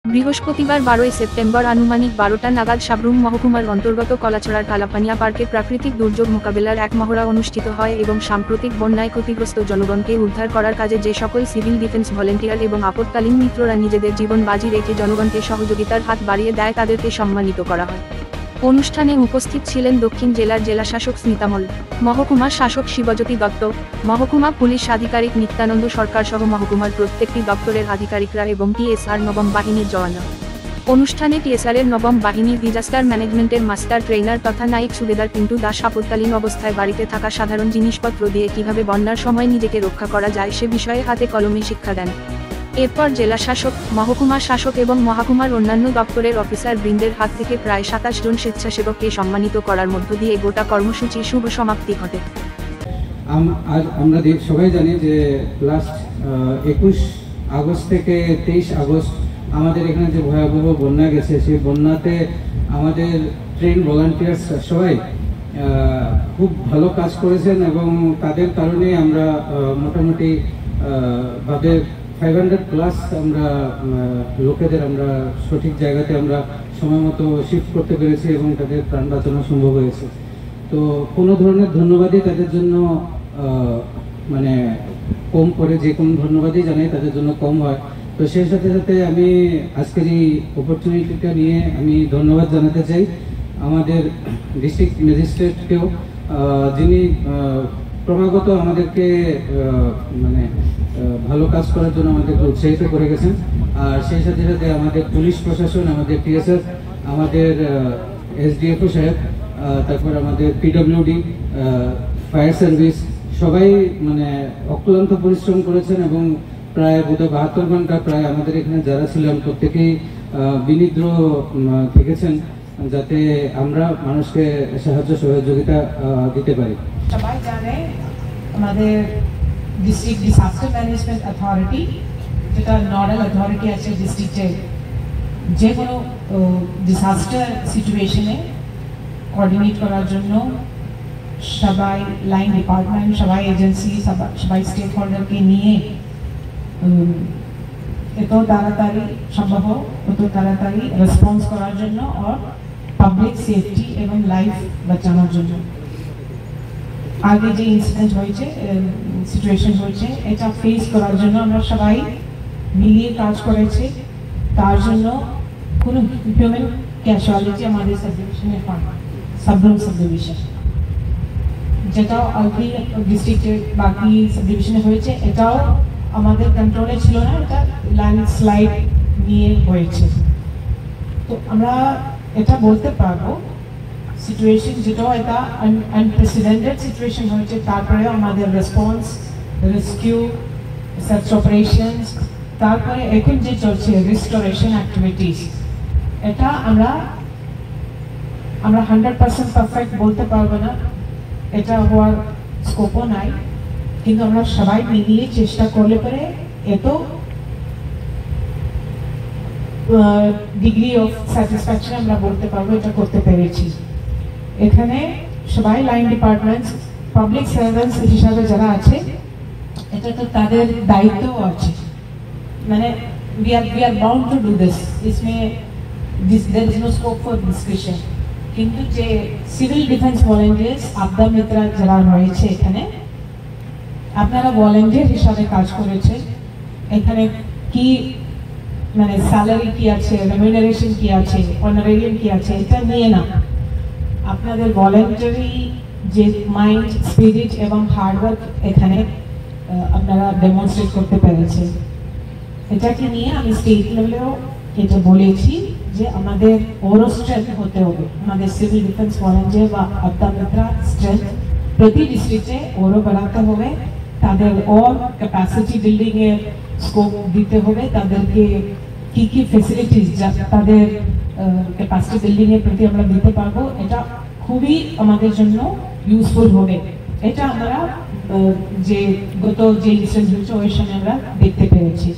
বৃহস্পতিবার 12 সেপ্টেম্বর আনুমানিক 12টা নাগাদ সাব্রুম মহকুমার অন্তর্গত কলাছড়ার কালাপানিয়া পার্কে প্রাকৃতিক দুর্যোগ মোকাবেলার এক মহড়া অনুষ্ঠিত হয় এবং সাম্প্রতিক বন্যায় ক্ষতিগ্রস্ত জনগণকে উদ্ধার করার কাজে যে সকল সিভিল ডিফেন্স ভলেন্টিয়ার এবং আপৎকালীন মিত্ররা নিজেদের জীবন বাজি রেখে জনগণকে সহযোগিতার হাত বাড়িয়ে দেয় তাদেরকে সম্মানিত করা হয়। অনুষ্ঠানে উপস্থিত ছিলেন দক্ষিণ জেলার জেলাশাসক স্মিতা মল্ল, মহকুমা শাসক শিবজ্যোতি দত্ত, মহকুমা পুলিশ আধিকারিক নিত্যানন্দ সরকার সহ মহকুমার প্রত্যেকটি দপ্তরের আধিকারিকরা এবং টিএসআর নবম বাহিনীর জওয়ানরা। অনুষ্ঠানে টিএসআরের নবম বাহিনীর ডিজাস্টার ম্যানেজমেন্টের মাস্টার ট্রেনার তথা নায়ক সুবেদার পিন্টু দাস আপৎকালীন অবস্থায় বাড়িতে থাকা সাধারণ জিনিসপত্র দিয়ে কিভাবে বন্যার সময় নিজেকে রক্ষা করা যায় সে বিষয়ে হাতে কলমে শিক্ষা দেন। এরপর জেলা শাসক, মহকুমা শাসক এবং মহকুমার অন্যান্য দপ্তরের অফিসার বৃন্দের হাত থেকে প্রায় 27 জন স্বেচ্ছাসেবককে সম্মানিত করার মধ্য দিয়ে গোটা কর্মসূচির শুভ সমাপ্তি ঘটে। আজ আমরা সবাই জানি যে লাস্ট 21 আগস্ট থেকে 23 আগস্ট আমাদের এখানে যে ভয়াবহ বন্যা গেছে, সেই বন্যাতে আমাদের ট্রেন ভলান্টিয়ার্স সবাই খুব ভালো কাজ করেছেন এবং তাদের কারণে আমরা মোটামুটি ভাবে 500+ আমরা লোকেদের আমরা সঠিক জায়গাতে আমরা সময় মতো শিফট করতে পেরেছি এবং তাদের প্রাণ বাঁচানো সম্ভব হয়েছে। তো কোনো ধরনের ধন্যবাদই তাদের জন্য মানে কম করে, যে কোনো ধন্যবাদই জানাই তাদের জন্য কম হয়। তো সেই সাথে সাথে আমি আজকের এই অপরচুনিটিটা নিয়ে আমি ধন্যবাদ জানাতে চাই আমাদের ডিস্ট্রিক্ট ম্যাজিস্ট্রেটকেও, যিনি ক্রমাগত আমাদেরকে মানে ভালো কাজ করার জন্য আমাদেরকে উৎসাহিত করে গেছেন। আর সেই সাথে সাথে আমাদের পুলিশ প্রশাসন, আমাদের টিএসআর, আমাদের এসডিএফও সাহেব, তারপর আমাদের পিডব্লিউডি, ফায়ার সার্ভিস সবাই মানে অক্লান্ত পরিশ্রম করেছেন এবং প্রায় বোধহয় 72 ঘন্টা প্রায় আমাদের এখানে যারা ছিলাম প্রত্যেকেই বিনিদ্র থেকেছেন যাতে আমরা মানুষকে সাহায্য সহযোগিতা দিতে পারি। সবাই জানে আমাদের ডিস্ট্রিক্ট ডিসাস্টার ম্যানেজমেন্ট অথরিটি, যেটা নডাল অথরিটি আছে ডিস্ট্রিক্টে, যে কোনো ডিসাস্টার সিচুয়েশনে কোঅর্ডিনেট করার জন্য সবাই লাইন ডিপার্টমেন্ট, সবাই এজেন্সি, সবাই স্টেক হোল্ডারকে নিয়ে এত তাড়াতাড়ি সম্ভব অত তাড়াতাড়ি রেসপন্স করার জন্য আর পাবলিক সেফটি এবং লাইফ বাঁচানোর জন্য। আগে যে ইনসিডেন্ট হয়েছে, সিচুয়েশন হয়েছে, এটা ফেস করার জন্য আমরা সবাই মিলিয়ে কাজ করেছি। তার জন্য কোনো হিউম্যান ক্যাজুয়ালিটি আমাদের সাবডিভিশনে হয়, সাবরুম সাবডিভিশন, যেটাও আলটি ডিস্ট্রিক্টের বাকি সাবডিভিশনে হয়েছে, এটাও আমাদের কন্ট্রোলে ছিল না, এটা ল্যান্ডস্লাইড নিয়ে হয়েছে। তো আমরা এটা বলতে পারবো সিচুয়েশন যেটাও এটা আনপ্রেসিডেন্টেড সিচুয়েশন হয়েছে, তারপরে আমাদের রেসপন্স, রেস্কিউ, সার্চ অপারেশনস, তারপরে এখন যে চলছে রিস্টোরেশন অ্যাক্টিভিটিস, এটা আমরা 100% পারফেক্ট বলতে পারবো না, এটা হওয়ার স্কোপও নাই, কিন্তু আমরা সবাই মিলিয়ে চেষ্টা করলে পরে এত ডিগ্রি অফ স্যাটিসফ্যাকশন আমরা বলতে পারবো এটা করতে পেরেছি। এখানে সবাই লাইন ডিপার্টমেন্টস, পাবলিক সার্ভেন্টস হিসাবে যারা আছে, এটা তো তাদের দায়িত্বও আছে, মানে we are bound to do this, there is no scope for discussion। কিন্তু যে সিভিল ডিফেন্স ভলেন্টিয়ার্স, আপদা মিত্রা যারা রয়েছে এখানে, আপনারা ভলেন্টিয়ার হিসাবে কাজ করেছে, এখানে কি মানে স্যালারি কি আছে, রেমিউনারেশন কি আছে, অনারেরিয়াম কি আছে, এটা নিয়ে না, আপনাদের ভলেন্টারি যে মাইন্ড, স্পিরিট এবং হার্ডওয়ার্ক এখানে আপনারা ডেমনস্ট্রেট করতে পেরেছে। এটাকে নিয়ে আমি স্টেট লেভেলেও এটা বলেছি যে আমাদের ওরও স্ট্রেংথ হতে হবে, আমাদের সিভিল ডিফেন্স ভলেন্টিয়ার বা আপদা মিত্রা স্ট্রেংথ প্রতি ডিস্ট্রিক্টে ওরও বাড়াতে হবে, তাদের ওর ক্যাপাসিটি বিল্ডিং এর স্কোপ দিতে হবে, তাদেরকে কি কি ফেসিলিটিস তাদের ক্যাপাসিটি বিল্ডিং এর প্রতি আমরা দিতে পারবো, এটা খুবই আমাদের জন্য ইউজফুল হবে। এটা আমরা যে গত যে ইনসিডেন্ট হয়েছে ওই সময় আমরা দেখতে পেরেছি।